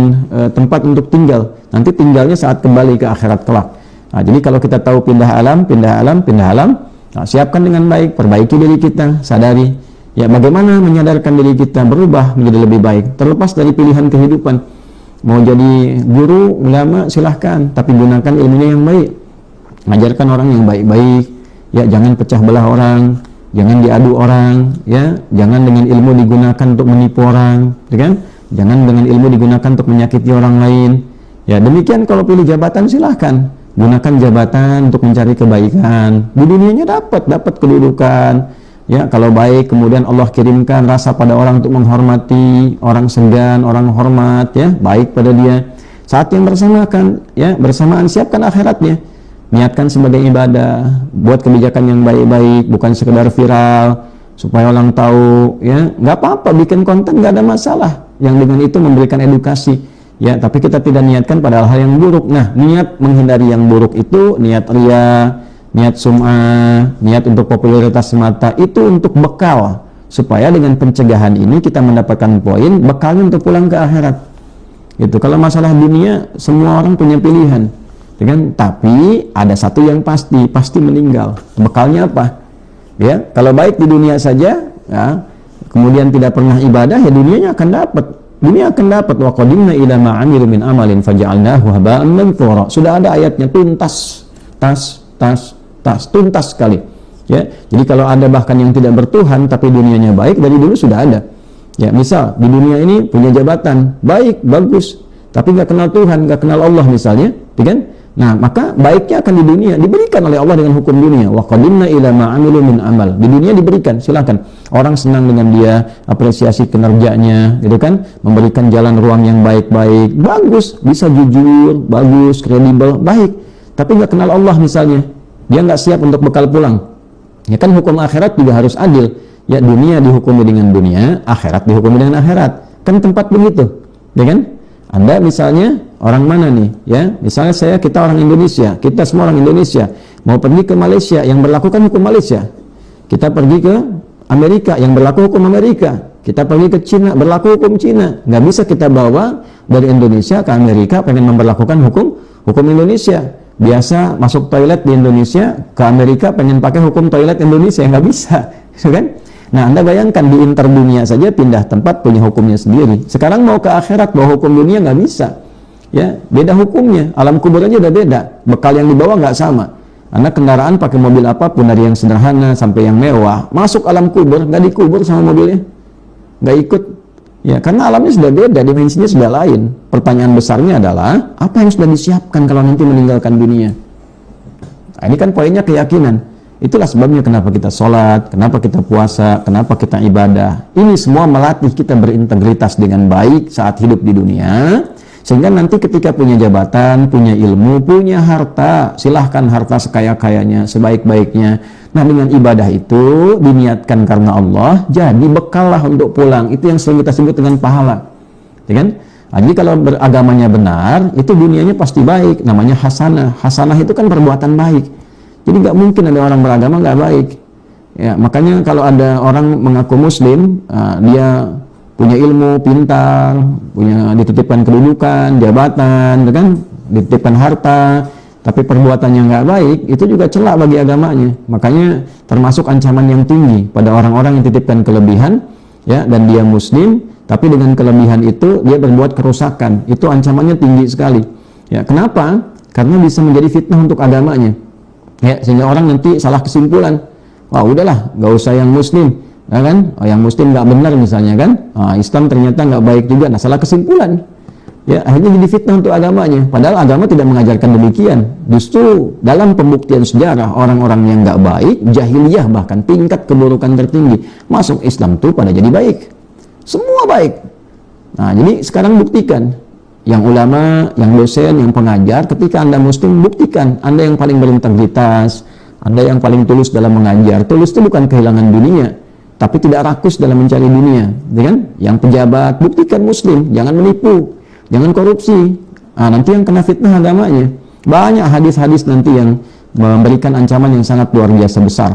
tempat untuk tinggal. Nanti tinggalnya saat kembali ke akhirat kelak. Nah, jadi kalau kita tahu pindah alam, nah, siapkan dengan baik, perbaiki diri kita, sadari. Bagaimana menyadarkan diri kita berubah menjadi lebih baik, terlepas dari pilihan kehidupan. Mau jadi guru, ulama, silahkan, tapi gunakan ilmunya yang baik. Mengajarkan orang yang baik-baik. ya jangan pecah belah orang, jangan diadu orang, ya jangan dengan ilmu digunakan untuk menipu orang, ya kan? Jangan dengan ilmu digunakan untuk menyakiti orang lain. Ya demikian kalau pilih jabatan silahkan gunakan jabatan untuk mencari kebaikan. Di dunianya dapat kedudukan. Ya kalau baik kemudian Allah kirimkan rasa pada orang untuk menghormati, orang segan, orang hormat, ya baik pada dia. Saat yang bersamaan siapkan akhiratnya. Niatkan sebagai ibadah, buat kebijakan yang baik-baik, bukan sekedar viral supaya orang tahu, ya nggak apa-apa bikin konten, nggak ada masalah yang dengan itu memberikan edukasi, ya tapi kita tidak niatkan pada hal yang buruk. Nah, niat menghindari yang buruk itu niat ria, niat sum'ah, niat untuk popularitas semata, itu untuk bekal supaya dengan pencegahan ini kita mendapatkan poin bekalnya untuk pulang ke akhirat. Itu kalau masalah dunia semua orang punya pilihan, kan? Tapi ada satu yang pasti meninggal. Bekalnya apa? Ya, kalau baik di dunia saja, ya, kemudian tidak pernah ibadah, ya dunianya akan dapat. Dunia akan dapat. Wa qadimna ila ma 'amilu min amalin faja'alnahu haba'an manthura. Sudah ada ayatnya, tuntas sekali. Ya, jadi kalau ada bahkan yang tidak bertuhan tapi dunianya baik, dari dulu sudah ada. Ya, misal di dunia ini punya jabatan, baik, bagus, tapi nggak kenal Tuhan, nggak kenal Allah misalnya, kan? Nah, maka baiknya akan di dunia diberikan oleh Allah dengan hukum dunia. Wa qadimna ila ma 'amilu min amal. Di dunia diberikan, silakan. Orang senang dengan dia, apresiasi kinerjanya, gitu kan? Memberikan jalan ruang yang baik-baik, bagus, bisa jujur, bagus, kredibel, baik. Tapi nggak kenal Allah misalnya, dia nggak siap untuk bekal pulang. Ya kan hukum akhirat juga harus adil. Ya dunia dihukumi dengan dunia, akhirat dihukumi dengan akhirat. Kan tempat begitu, ya kan? Anda misalnya orang mana nih, ya? Misalnya kita orang Indonesia, kita semua orang Indonesia, mau pergi ke Malaysia yang berlakukan hukum Malaysia. Kita pergi ke Amerika yang berlaku hukum Amerika. Kita pergi ke Cina berlaku hukum Cina. Nggak bisa kita bawa dari Indonesia ke Amerika pengen memperlakukan hukum Indonesia. Biasa masuk toilet di Indonesia, ke Amerika pengen pakai hukum toilet Indonesia, nggak bisa, kan? Nah, Anda bayangkan di interdunia saja pindah tempat punya hukumnya sendiri. Sekarang mau ke akhirat bawa hukum dunia nggak bisa. Ya, beda hukumnya. Alam kubur aja udah beda. Bekal yang dibawa nggak sama. Anda kendaraan pakai mobil apapun dari yang sederhana sampai yang mewah, masuk alam kubur nggak dikubur sama mobilnya, nggak ikut. Ya, karena alamnya sudah beda, dimensinya sudah lain. Pertanyaan besarnya adalah apa yang sudah disiapkan kalau nanti meninggalkan dunia? Nah, ini kan poinnya keyakinan. Itulah sebabnya kenapa kita sholat, kenapa kita puasa, kenapa kita ibadah. Ini semua melatih kita berintegritas dengan baik saat hidup di dunia. Sehingga nanti ketika punya jabatan, punya ilmu, punya harta, silahkan harta sekaya-kayanya, sebaik-baiknya. Nah, dengan ibadah itu diniatkan karena Allah, jadi bekal lah untuk pulang. Itu yang sering kita sebut dengan pahala, ya kan? Nah, jadi kalau beragamanya benar, itu dunianya pasti baik. Namanya hasanah. Hasanah itu kan perbuatan baik. Jadi nggak mungkin ada orang beragama nggak baik. Ya, makanya kalau ada orang mengaku Muslim, dia punya ilmu, pintar, punya dititipkan kedudukan, jabatan, kan, dititipkan harta, tapi perbuatannya nggak baik, itu juga celak bagi agamanya. Makanya termasuk ancaman yang tinggi pada orang-orang yang titipkan kelebihan, ya, dan dia Muslim, tapi dengan kelebihan itu dia berbuat kerusakan. Itu ancamannya tinggi sekali. Ya, kenapa? Karena bisa menjadi fitnah untuk agamanya. Ya, sehingga orang nanti salah kesimpulan. Wah, udahlah, nggak usah yang Muslim, ya kan? Oh, yang Muslim nggak benar misalnya kan? Islam ternyata nggak baik juga. Nah, salah kesimpulan. Ya, akhirnya jadi fitnah untuk agamanya. Padahal agama tidak mengajarkan demikian. Justru dalam pembuktian sejarah orang-orang yang nggak baik, jahiliyah bahkan tingkat keburukan tertinggi, masuk Islam tuh pada jadi baik. Semua baik. Nah, jadi sekarang buktikan. Yang ulama, yang dosen, yang pengajar, ketika Anda Muslim, buktikan Anda yang paling berintegritas, Anda yang paling tulus dalam mengajar. Tulus itu bukan kehilangan dunia, tapi tidak rakus dalam mencari dunia, ya kan? Yang pejabat, buktikan Muslim, jangan menipu, jangan korupsi. Nah, nanti yang kena fitnah agamanya. Banyak hadis-hadis nanti yang memberikan ancaman yang sangat luar biasa besar,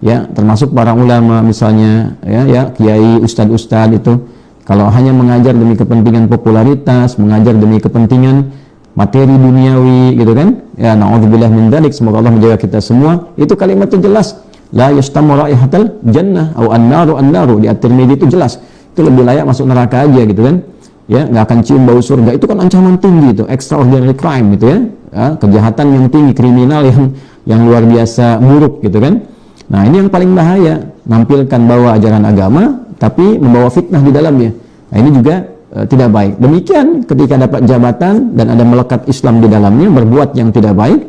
ya, termasuk para ulama misalnya, ya kiai, ustadz itu. Kalau hanya mengajar demi kepentingan popularitas, mengajar demi kepentingan materi duniawi, gitu kan? Ya, na'udzubillah min dzalik, semoga Allah menjaga kita semua. Itu kalimat itu jelas. La yastamu raihatal jannah au an-naru di At-Tirmidzi itu jelas. Itu lebih layak masuk neraka aja, gitu kan? Ya, nggak akan cium bau surga. Itu kan ancaman tinggi itu, extraordinary crime gitu ya. Ya, kejahatan yang tinggi, kriminal yang luar biasa buruk gitu kan. Nah, ini yang paling bahaya, nampilkan bawa ajaran agama tapi membawa fitnah di dalamnya. Nah, ini juga tidak baik. Demikian ketika dapat jabatan dan ada melekat Islam di dalamnya, berbuat yang tidak baik,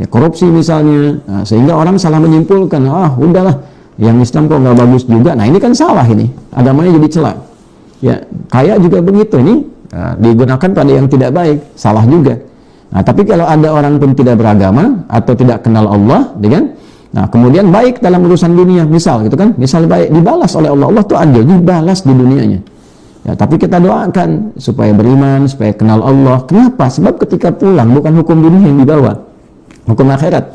ya korupsi misalnya, nah, sehingga orang salah menyimpulkan, udahlah, yang Islam kok nggak bagus juga. Nah, ini kan salah, ini agamanya jadi celak. Ya, kaya juga begitu, ini digunakan pada yang tidak baik, salah juga. Nah, tapi kalau ada orang pun tidak beragama atau tidak kenal Allah, kan? Nah, kemudian baik dalam urusan dunia, misal gitu kan, misal baik dibalas oleh Allah, Allah tuh adil, dibalas di dunianya. Ya, tapi kita doakan supaya beriman, supaya kenal Allah. Kenapa? Sebab ketika pulang bukan hukum dunia yang dibawa, hukum akhirat.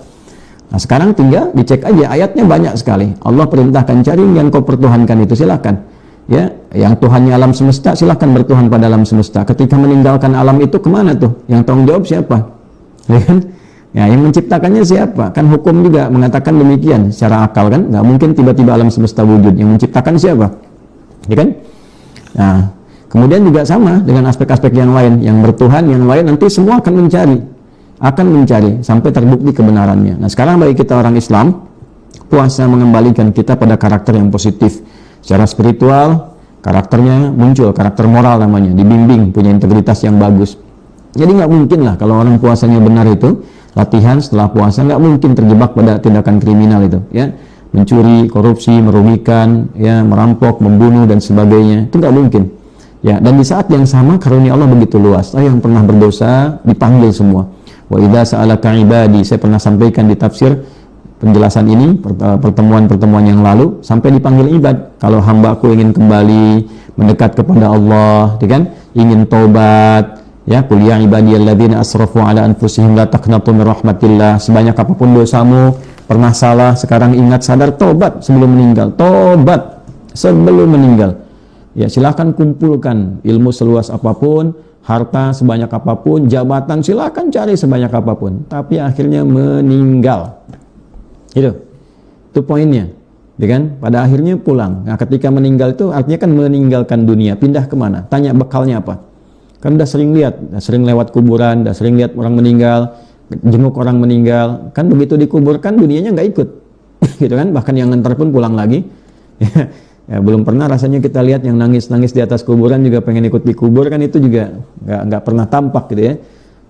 Nah, sekarang tinggal dicek aja, ayatnya banyak sekali. Allah perintahkan cari yang kau pertuhankan itu, silakan. Ya, yang Tuhannya alam semesta, silakan bertuhan pada alam semesta. Ketika meninggalkan alam itu kemana tuh? Yang tanggung jawab siapa? Ya kan? Ya, yang menciptakannya siapa? Kan hukum juga mengatakan demikian secara akal kan? Nggak mungkin tiba-tiba alam semesta wujud. Yang menciptakan siapa? Ya kan? Nah, kemudian juga sama dengan aspek-aspek yang lain, yang bertuhan, yang lain nanti semua akan mencari sampai terbukti kebenarannya. Nah, sekarang bagi kita orang Islam, puasa mengembalikan kita pada karakter yang positif. Secara spiritual, karakternya muncul, karakter moral namanya, dibimbing, punya integritas yang bagus. Jadi nggak mungkin lah kalau orang puasanya benar itu, latihan setelah puasa nggak mungkin terjebak pada tindakan kriminal itu, ya. Mencuri, korupsi, merugikan, ya, merampok, membunuh dan sebagainya, itu nggak mungkin. Ya, dan di saat yang sama karunia Allah begitu luas. Yang pernah berdosa dipanggil semua. Wa idza sa'alaka ibadi, saya pernah sampaikan di tafsir penjelasan ini pertemuan-pertemuan yang lalu, sampai dipanggil ibad. Kalau hambaku ingin kembali mendekat kepada Allah, kan? Ingin tobat, ya, qul ya ibadiyalladzina asrafu ala anfusihim la taqnatu min rahmatillah. Sebanyak apapun dosamu, pernah salah, sekarang ingat, sadar, tobat sebelum meninggal. Tobat sebelum meninggal. Ya, silakan kumpulkan ilmu seluas apapun, harta sebanyak apapun, jabatan silakan cari sebanyak apapun, tapi akhirnya meninggal. Itu poinnya, ya kan? Pada akhirnya pulang. Nah, ketika meninggal itu artinya kan meninggalkan dunia, pindah kemana? Tanya bekalnya apa? Kan udah sering lihat, udah sering lewat kuburan, udah sering lihat orang meninggal, jenguk orang meninggal, kan begitu dikuburkan dunianya nggak ikut, gitu kan? Bahkan yang ngantar pun pulang lagi. Ya, belum pernah rasanya kita lihat yang nangis-nangis di atas kuburan juga pengen ikut dikubur, kan itu juga nggak pernah tampak gitu ya.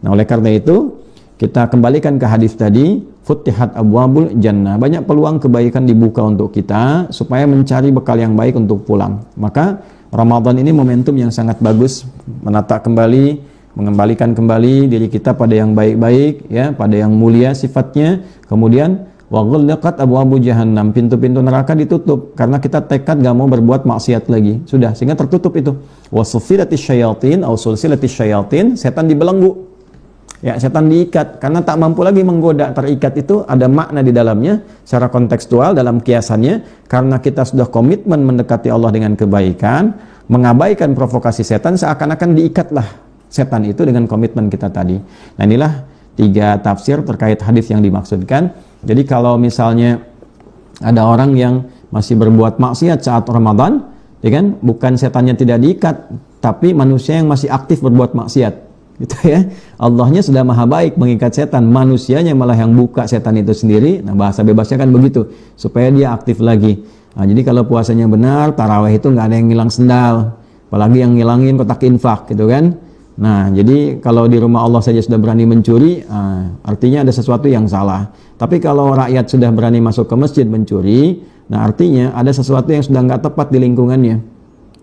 Nah, oleh karena itu kita kembalikan ke hadis tadi, futtihat abwabul jannah, banyak peluang kebaikan dibuka untuk kita supaya mencari bekal yang baik untuk pulang. Maka Ramadan ini momentum yang sangat bagus, menata kembali, mengembalikan kembali diri kita pada yang baik-baik, ya, pada yang mulia sifatnya. Kemudian wa ghallaqat abwabu jahannam, pintu-pintu neraka ditutup karena kita tekad gak mau berbuat maksiat lagi. Sudah, sehingga tertutup itu. Wa sufilatis syayatin aw sulsilatis syayatin, setan dibelenggu. Ya, setan diikat karena tak mampu lagi menggoda. Terikat itu ada makna di dalamnya secara kontekstual dalam kiasannya, karena kita sudah komitmen mendekati Allah dengan kebaikan, mengabaikan provokasi setan, seakan-akan diikatlah setan itu dengan komitmen kita tadi. Nah, inilah 3 tafsir terkait hadis yang dimaksudkan. Jadi kalau misalnya ada orang yang masih berbuat maksiat saat Ramadan, ya kan, bukan setannya tidak diikat, tapi manusia yang masih aktif berbuat maksiat. Gitu ya. Allahnya sudah maha baik mengikat setan, manusianya malah yang buka setan itu sendiri. Nah, bahasa bebasnya kan begitu, supaya dia aktif lagi. Nah, jadi kalau puasanya benar, tarawih itu nggak ada yang ngilang sendal, apalagi yang ngilangin kotak infak gitu kan. Nah, jadi kalau di rumah Allah saja sudah berani mencuri, artinya ada sesuatu yang salah. Tapi kalau rakyat sudah berani masuk ke masjid mencuri, nah artinya ada sesuatu yang sudah nggak tepat di lingkungannya,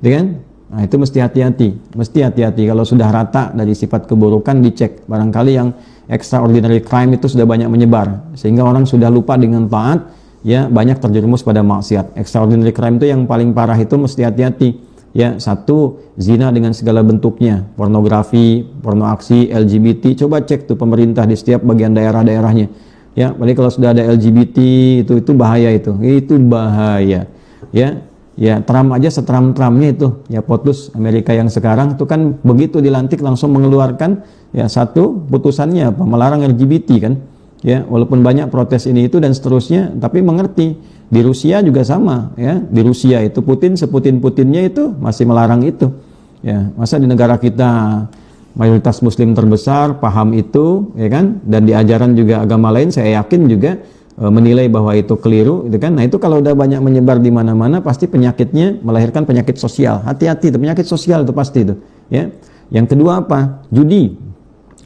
gitu kan? Nah, itu mesti hati-hati kalau sudah rata dari sifat keburukan, dicek. Barangkali yang extraordinary crime itu sudah banyak menyebar, sehingga orang sudah lupa dengan taat, ya, banyak terjerumus pada maksiat. Extraordinary crime itu yang paling parah, itu mesti hati-hati. Ya, 1, zina dengan segala bentuknya, pornografi, porno aksi, LGBT. Coba cek tuh pemerintah di setiap bagian daerah-daerahnya. Ya, apalagi kalau sudah ada LGBT, itu bahaya itu bahaya. Ya, Trump aja setram-tramnya itu, ya, POTUS Amerika yang sekarang itu kan begitu dilantik langsung mengeluarkan, ya, 1 putusannya apa, melarang LGBT kan. Ya, walaupun banyak protes ini itu dan seterusnya, tapi mengerti. Di Rusia juga sama, ya. Di Rusia itu Putin seputin-putinnya itu masih melarang itu. Ya, masa di negara kita mayoritas muslim terbesar paham itu, ya kan? Dan di ajaran juga agama lain saya yakin juga menilai bahwa itu keliru, gitu kan? Nah, itu kalau udah banyak menyebar di mana-mana pasti penyakitnya melahirkan penyakit sosial. Hati-hati, itu penyakit sosial itu pasti itu, ya. Yang kedua apa? Judi.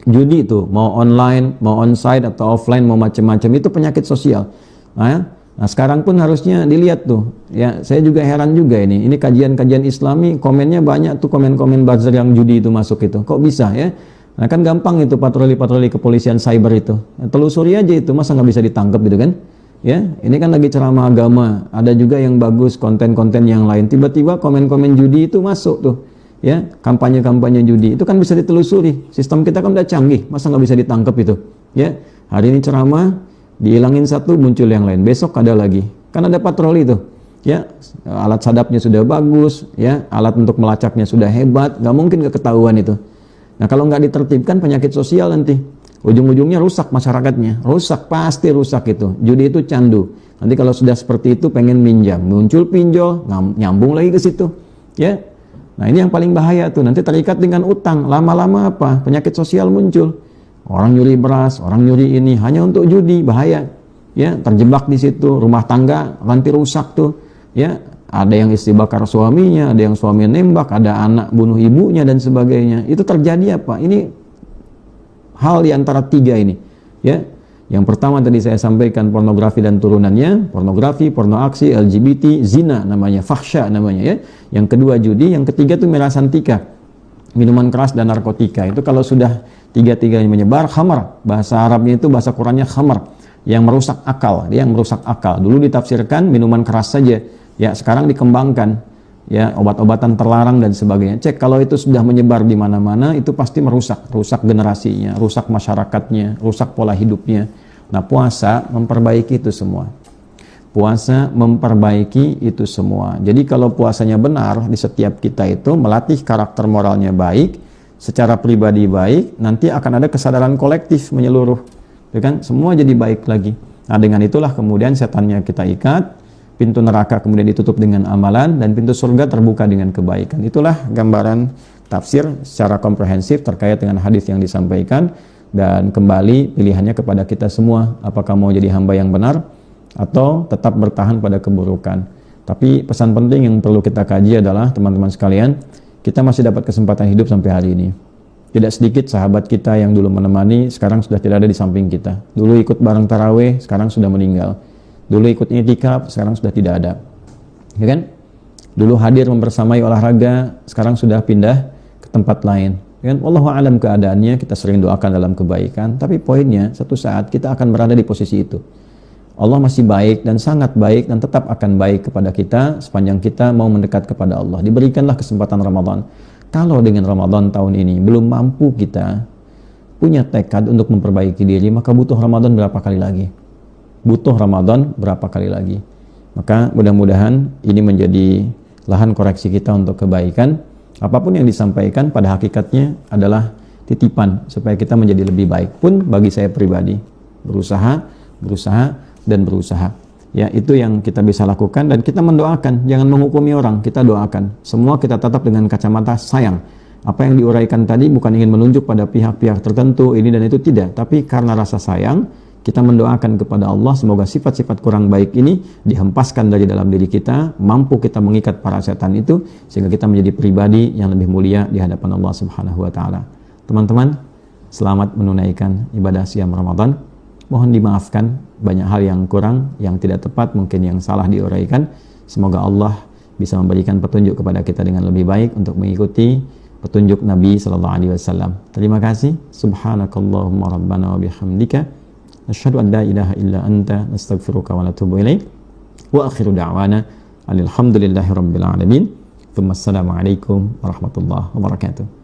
Judi itu mau online, mau onsite atau offline, mau macam-macam, itu penyakit sosial. Nah, sekarang pun harusnya dilihat tuh. Ya, saya juga heran juga ini. Ini kajian-kajian Islami, komennya banyak tuh, komen-komen buzzer yang judi itu masuk itu. Kok bisa ya? Nah, kan gampang itu patroli-patroli kepolisian cyber itu. Ya, telusuri aja itu, masa nggak bisa ditangkap gitu kan? Ya, ini kan lagi ceramah agama. Ada juga yang bagus konten-konten yang lain. Tiba-tiba komen-komen judi itu masuk tuh. Ya, kampanye-kampanye judi itu kan bisa ditelusuri. Sistem kita kan udah canggih, masa nggak bisa ditangkap itu? Ya, hari ini ceramah, dihilangin satu, muncul yang lain. Besok ada lagi. Kan ada patroli itu. Ya, alat sadapnya sudah bagus, ya, alat untuk melacaknya sudah hebat, nggak mungkin ketahuan itu. Nah, kalau nggak ditertibkan penyakit sosial nanti, ujung-ujungnya rusak masyarakatnya, rusak, pasti rusak itu. Judi itu candu. Nanti kalau sudah seperti itu pengen minjam, muncul pinjol, nyambung lagi ke situ, ya. Nah, ini yang paling bahaya tuh, nanti terikat dengan utang, lama-lama apa? Penyakit sosial muncul. Orang nyuri beras, orang nyuri ini hanya untuk judi, bahaya. Ya, terjebak di situ, rumah tangga nanti rusak tuh. Ya, ada yang istri bakar suaminya, ada yang suami nembak, ada anak bunuh ibunya dan sebagainya. Itu terjadi apa? Ini hal di antara tiga ini. Ya, yang pertama tadi saya sampaikan pornografi dan turunannya, pornografi, porno aksi, LGBT, zina namanya, fahsya namanya ya. Yang kedua judi, yang ketiga itu merasantika, minuman keras dan narkotika. Itu kalau sudah tiga-tiganya menyebar, khamar, bahasa Arabnya itu, bahasa Qurannya khamar, yang merusak akal, yang merusak akal. Dulu ditafsirkan minuman keras saja, ya sekarang dikembangkan, ya obat-obatan terlarang dan sebagainya. Cek kalau itu sudah menyebar di mana-mana, itu pasti merusak, rusak generasinya, rusak masyarakatnya, rusak pola hidupnya. Nah, puasa memperbaiki itu semua. Puasa memperbaiki itu semua. Jadi kalau puasanya benar di setiap kita itu melatih karakter moralnya baik, secara pribadi baik, nanti akan ada kesadaran kolektif menyeluruh, ya kan? Semua jadi baik lagi. Nah, dengan itulah kemudian setannya kita ikat, pintu neraka kemudian ditutup dengan amalan, dan pintu surga terbuka dengan kebaikan. Itulah gambaran tafsir secara komprehensif terkait dengan hadis yang disampaikan. Dan kembali pilihannya kepada kita semua, apakah mau jadi hamba yang benar atau tetap bertahan pada keburukan. Tapi pesan penting yang perlu kita kaji adalah, teman-teman sekalian, kita masih dapat kesempatan hidup sampai hari ini. Tidak sedikit sahabat kita yang dulu menemani, sekarang sudah tidak ada di samping kita. Dulu ikut bareng tarawih, sekarang sudah meninggal. Dulu ikut i'tikaf, sekarang sudah tidak ada. Ya kan? Dulu hadir membersamai olahraga, sekarang sudah pindah ke tempat lain. Ya kan? Wallahu a'lam keadaannya, kita sering doakan dalam kebaikan, tapi poinnya satu saat kita akan berada di posisi itu. Allah masih baik dan sangat baik dan tetap akan baik kepada kita sepanjang kita mau mendekat kepada Allah. Diberikanlah kesempatan Ramadan. Kalau dengan Ramadan tahun ini belum mampu kita punya tekad untuk memperbaiki diri, maka butuh Ramadan berapa kali lagi? Butuh Ramadan berapa kali lagi? Maka mudah-mudahan ini menjadi lahan koreksi kita untuk kebaikan. Apapun yang disampaikan pada hakikatnya adalah titipan supaya kita menjadi lebih baik. Pun bagi saya pribadi, berusaha Ya, itu yang kita bisa lakukan, dan kita mendoakan, jangan menghukumi orang, kita doakan. Semua kita tatap dengan kacamata sayang. Apa yang diuraikan tadi bukan ingin menunjuk pada pihak-pihak tertentu ini dan itu, tidak, tapi karena rasa sayang kita mendoakan kepada Allah semoga sifat-sifat kurang baik ini dihempaskan dari dalam diri kita, mampu kita mengikat para setan itu sehingga kita menjadi pribadi yang lebih mulia di hadapan Allah Subhanahu wa taala. Teman-teman, selamat menunaikan ibadah siam Ramadan. Mohon dimaafkan banyak hal yang kurang, yang tidak tepat, mungkin yang salah diuraikan. Semoga Allah bisa memberikan petunjuk kepada kita dengan lebih baik untuk mengikuti petunjuk Nabi sallallahu alaihi wasallam. Terima kasih. Subhanakallahumma rabbana wa bihamdika asyhadu an la ilaha illa anta nastaghfiruka wa natubu ilaik. Wa akhiru da'wana alhamdulillahi rabbil alamin. Assalamualaikum warahmatullahi wabarakatuh.